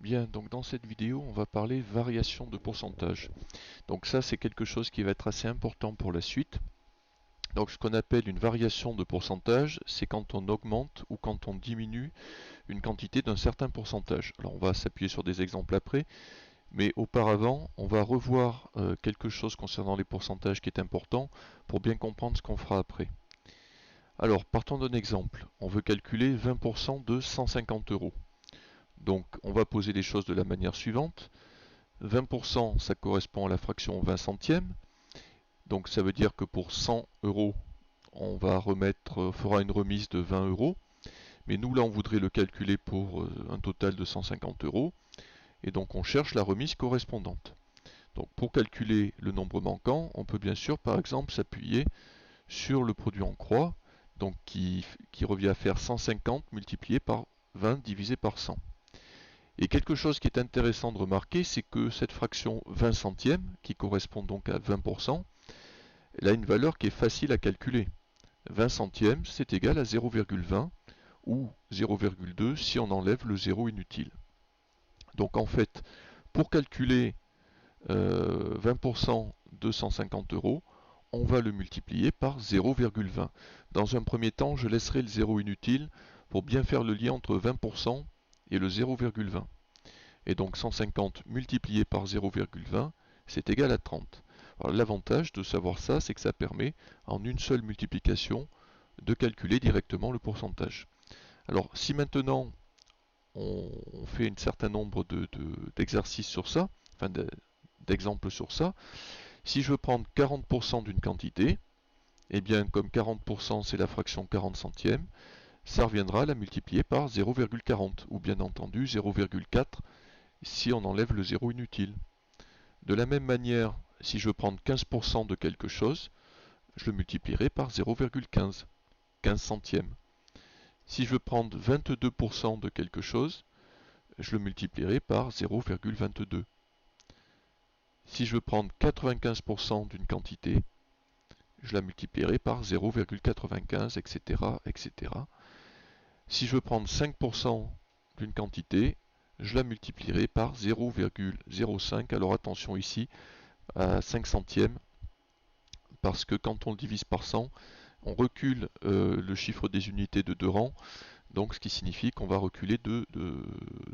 Bien, donc dans cette vidéo, on va parler variation de pourcentage. Donc ça, c'est quelque chose qui va être assez important pour la suite. Donc ce qu'on appelle une variation de pourcentage, c'est quand on augmente ou quand on diminue une quantité d'un certain pourcentage. Alors on va s'appuyer sur des exemples après, mais auparavant, on va revoir quelque chose concernant les pourcentages qui est important pour bien comprendre ce qu'on fera après. Alors, partons d'un exemple. On veut calculer 20% de 150 euros. Donc on va poser les choses de la manière suivante. 20%, ça correspond à la fraction 20 centièmes. Donc ça veut dire que pour 100 euros, on fera une remise de 20 euros. Mais nous, là, on voudrait le calculer pour un total de 150 euros. Et donc on cherche la remise correspondante. Donc pour calculer le nombre manquant, on peut bien sûr, par exemple, s'appuyer sur le produit en croix, donc qui revient à faire 150 multiplié par 20 divisé par 100. Et quelque chose qui est intéressant de remarquer, c'est que cette fraction 20 centièmes, qui correspond donc à 20%, elle a une valeur qui est facile à calculer. 20 centièmes, c'est égal à 0,20 ou 0,2 si on enlève le zéro inutile. Donc en fait, pour calculer 20% de 150 euros, on va le multiplier par 0,20. Dans un premier temps, je laisserai le zéro inutile pour bien faire le lien entre 20% et le 0,20. Et donc 150 multiplié par 0,20, c'est égal à 30. L'avantage de savoir ça, c'est que ça permet, en une seule multiplication, de calculer directement le pourcentage. Alors, si maintenant on fait un certain nombre d'exercices sur ça, enfin d'exemples sur ça, si je veux prendre 40% d'une quantité, eh bien comme 40% c'est la fraction 40 centièmes, ça reviendra à la multiplier par 0,40, ou bien entendu 0,4 si on enlève le zéro inutile. De la même manière, si je veux prendre 15% de quelque chose, je le multiplierai par 0,15, 15 centièmes. Si je veux prendre 22% de quelque chose, je le multiplierai par 0,22. Si je veux prendre 95% d'une quantité, je la multiplierai par 0,95, etc., etc. Si je veux prendre 5% d'une quantité, je la multiplierai par 0,05. Alors attention ici à 5 centièmes, parce que quand on le divise par 100, on recule le chiffre des unités de 2 rangs, donc ce qui signifie qu'on va reculer de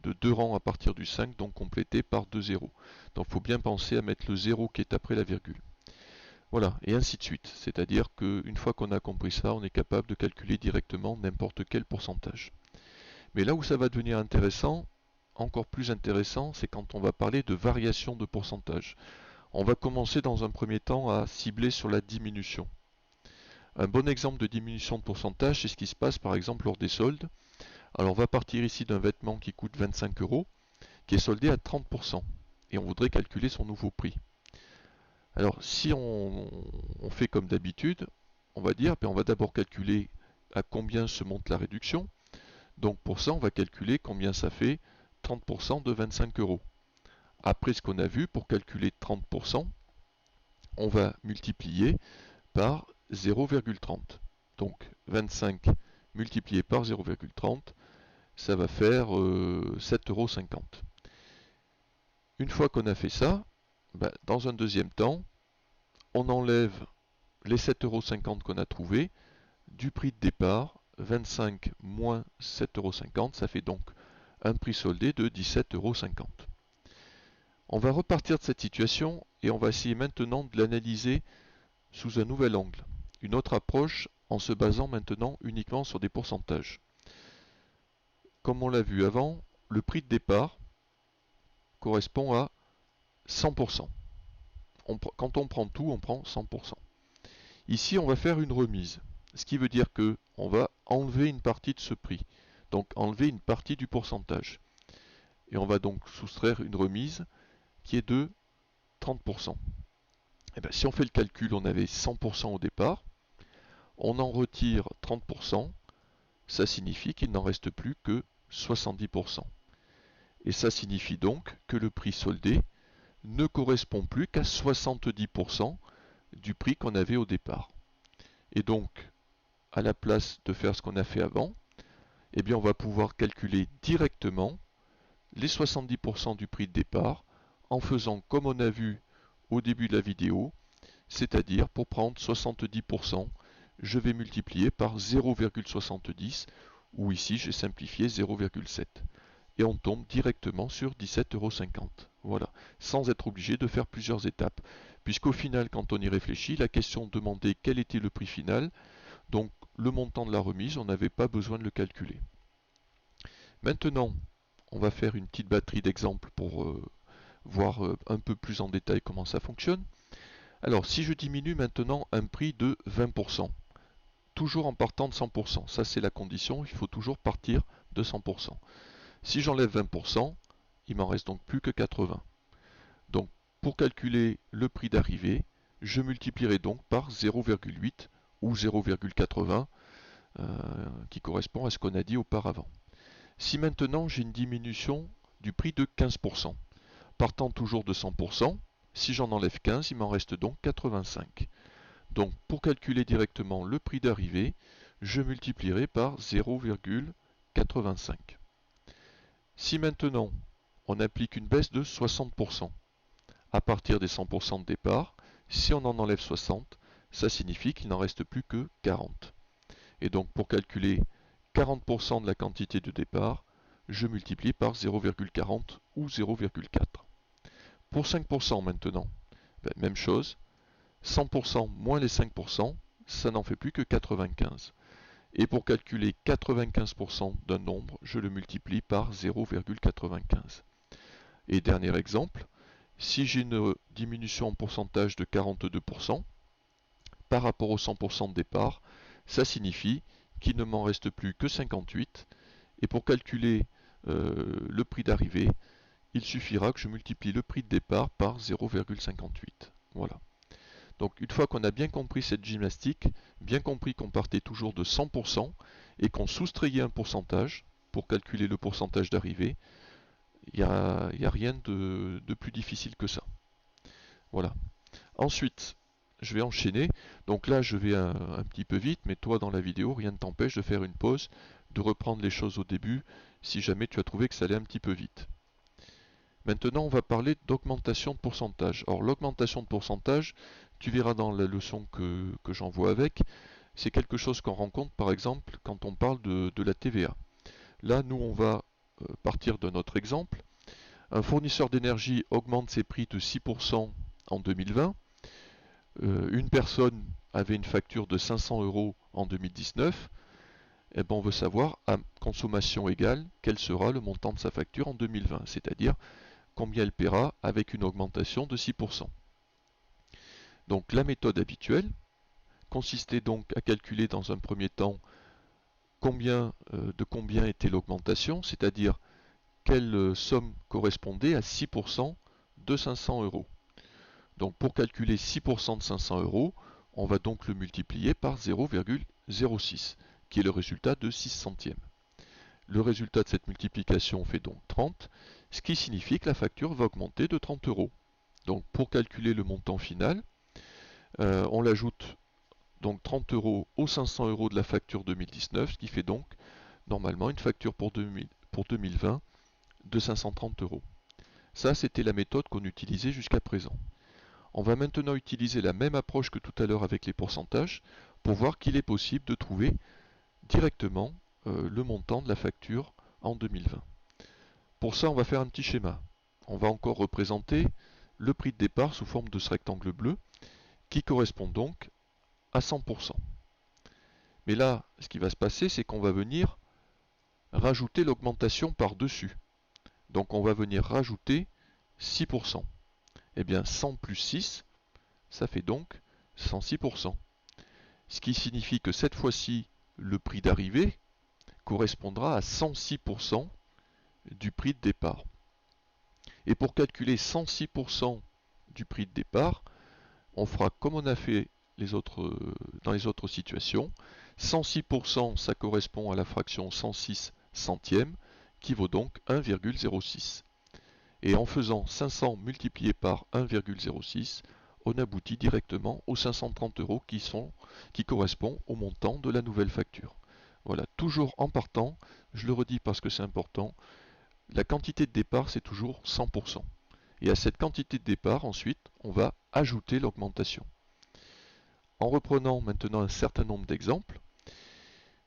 2 rangs à partir du 5, donc complété par 2 zéros. Donc il faut bien penser à mettre le 0 qui est après la virgule. Voilà, et ainsi de suite. C'est-à-dire qu'une fois qu'on a compris ça, on est capable de calculer directement n'importe quel pourcentage. Mais là où ça va devenir intéressant, encore plus intéressant, c'est quand on va parler de variation de pourcentage. On va commencer dans un premier temps à cibler sur la diminution. Un bon exemple de diminution de pourcentage, c'est ce qui se passe par exemple lors des soldes. Alors on va partir ici d'un vêtement qui coûte 25 euros, qui est soldé à 30%, et on voudrait calculer son nouveau prix. Alors si on fait comme d'habitude, on va dire, on va d'abord calculer à combien se monte la réduction. Donc pour ça, on va calculer combien ça fait 30% de 25 euros. Après ce qu'on a vu, pour calculer 30%, on va multiplier par 0,30. Donc 25 multiplié par 0,30, ça va faire 7,50 euros. Une fois qu'on a fait ça, dans un deuxième temps, on enlève les 7,50 euros qu'on a trouvés du prix de départ, 25 moins 7,50 euros, ça fait donc un prix soldé de 17,50 euros. On va repartir de cette situation et on va essayer maintenant de l'analyser sous un nouvel angle, une autre approche en se basant maintenant uniquement sur des pourcentages. Comme on l'a vu avant, le prix de départ correspond à 100%. Quand on prend tout, on prend 100%. Ici, on va faire une remise, ce qui veut dire que on va enlever une partie de ce prix, donc enlever une partie du pourcentage. Et on va donc soustraire une remise qui est de 30%. Et bien, si on fait le calcul, on avait 100% au départ, on en retire 30%, ça signifie qu'il n'en reste plus que 70%. Et ça signifie donc que le prix soldé ne correspond plus qu'à 70% du prix qu'on avait au départ. Et donc, à la place de faire ce qu'on a fait avant, eh bien on va pouvoir calculer directement les 70% du prix de départ en faisant comme on a vu au début de la vidéo, c'est-à-dire pour prendre 70%, je vais multiplier par 0,70 ou ici j'ai simplifié 0,7 et on tombe directement sur 17,50 €. Voilà, sans être obligé de faire plusieurs étapes. Puisqu'au final, quand on y réfléchit, la question demandait quel était le prix final, donc le montant de la remise, on n'avait pas besoin de le calculer. Maintenant, on va faire une petite batterie d'exemples pour voir un peu plus en détail comment ça fonctionne. Alors, si je diminue maintenant un prix de 20%, toujours en partant de 100%, ça c'est la condition, il faut toujours partir de 100%. Si j'enlève 20%, il m'en reste donc plus que 80. Donc, pour calculer le prix d'arrivée, je multiplierai donc par 0,8 ou 0,80 qui correspond à ce qu'on a dit auparavant. Si maintenant j'ai une diminution du prix de 15%, partant toujours de 100%, si j'en enlève 15, il m'en reste donc 85. Donc pour calculer directement le prix d'arrivée, je multiplierai par 0,85. Si maintenant on applique une baisse de 60%, à partir des 100% de départ, si on en enlève 60, ça signifie qu'il n'en reste plus que 40. Et donc pour calculer 40% de la quantité de départ, je multiplie par 0,40 ou 0,4. Pour 5% maintenant, même chose, 100% moins les 5%, ça n'en fait plus que 95. Et pour calculer 95% d'un nombre, je le multiplie par 0,95. Et dernier exemple, si j'ai une diminution en pourcentage de 42% par rapport au 100% de départ, ça signifie qu'il ne m'en reste plus que 58. Et pour calculer le prix d'arrivée, il suffira que je multiplie le prix de départ par 0,58. Voilà. Donc une fois qu'on a bien compris cette gymnastique, bien compris qu'on partait toujours de 100% et qu'on soustrayait un pourcentage pour calculer le pourcentage d'arrivée, il n'y a rien de plus difficile que ça. Voilà. Ensuite, je vais enchaîner. Donc là, je vais un petit peu vite, mais toi, dans la vidéo, rien ne t'empêche de faire une pause, de reprendre les choses au début, si jamais tu as trouvé que ça allait un petit peu vite. Maintenant, on va parler d'augmentation de pourcentage. Alors, l'augmentation de pourcentage, tu verras dans la leçon que j'envoie avec, c'est quelque chose qu'on rencontre, par exemple, quand on parle de la TVA. Là, nous, on va partir de notre exemple. Un fournisseur d'énergie augmente ses prix de 6% en 2020. Une personne avait une facture de 500 € en 2019. Et ben on veut savoir, à consommation égale, quel sera le montant de sa facture en 2020, c'est-à-dire combien elle paiera avec une augmentation de 6%. Donc la méthode habituelle consistait donc à calculer dans un premier temps de combien était l'augmentation, c'est-à-dire quelle somme correspondait à 6% de 500 €. Donc pour calculer 6% de 500 €, on va donc le multiplier par 0,06, qui est le résultat de 6 centièmes. Le résultat de cette multiplication fait donc 30, ce qui signifie que la facture va augmenter de 30 €. Donc pour calculer le montant final, on l'ajoute donc 30 € aux 500 € de la facture 2019, ce qui fait donc normalement une facture pour 2020 de 530 €. Ça, c'était la méthode qu'on utilisait jusqu'à présent. On va maintenant utiliser la même approche que tout à l'heure avec les pourcentages pour voir qu'il est possible de trouver directement le montant de la facture en 2020. Pour ça, on va faire un petit schéma. On va encore représenter le prix de départ sous forme de ce rectangle bleu qui correspond donc à 100%. Mais là, ce qui va se passer, c'est qu'on va venir rajouter l'augmentation par-dessus. Donc on va venir rajouter 6%. Et bien 100 plus 6, ça fait donc 106%. Ce qui signifie que cette fois-ci, le prix d'arrivée correspondra à 106% du prix de départ. Et pour calculer 106% du prix de départ, on fera comme on a fait dans les autres situations. 106%, ça correspond à la fraction 106 centièmes, qui vaut donc 1,06. Et en faisant 500 multiplié par 1,06, on aboutit directement aux 530 € qui correspond au montant de la nouvelle facture. Voilà, toujours en partant, je le redis parce que c'est important, la quantité de départ c'est toujours 100%. Et à cette quantité de départ, ensuite, on va ajouter l'augmentation. En reprenant maintenant un certain nombre d'exemples,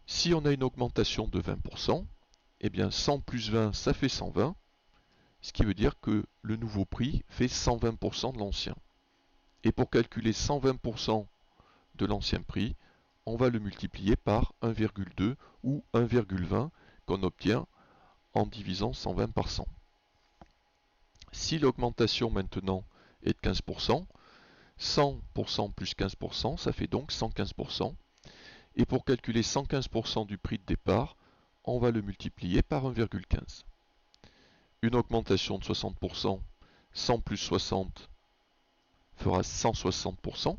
si on a une augmentation de 20%, eh bien 100 plus 20, ça fait 120, ce qui veut dire que le nouveau prix fait 120% de l'ancien. Et pour calculer 120% de l'ancien prix, on va le multiplier par 1,2 ou 1,20 qu'on obtient en divisant 120 par 100. Si l'augmentation maintenant est de 15%, 100% plus 15%, ça fait donc 115%. Et pour calculer 115% du prix de départ, on va le multiplier par 1,15. Une augmentation de 60%, 100 plus 60 fera 160%.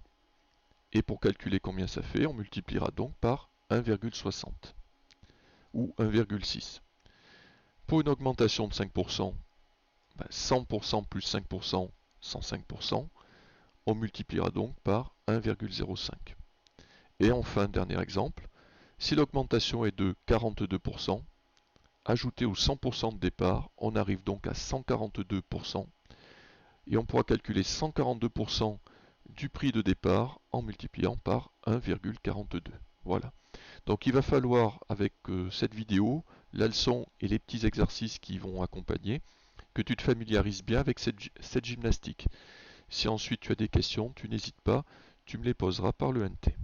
Et pour calculer combien ça fait, on multipliera donc par 1,60 ou 1,6. Pour une augmentation de 5%, 100% plus 5%, 105%. On multipliera donc par 1,05. Et enfin, dernier exemple, si l'augmentation est de 42%, ajouté aux 100% de départ, on arrive donc à 142%. Et on pourra calculer 142% du prix de départ en multipliant par 1,42. Voilà. Donc il va falloir, avec cette vidéo, la leçon et les petits exercices qui vont accompagner, que tu te familiarises bien avec cette gymnastique. Si ensuite tu as des questions, tu n'hésites pas, tu me les poseras par le NT.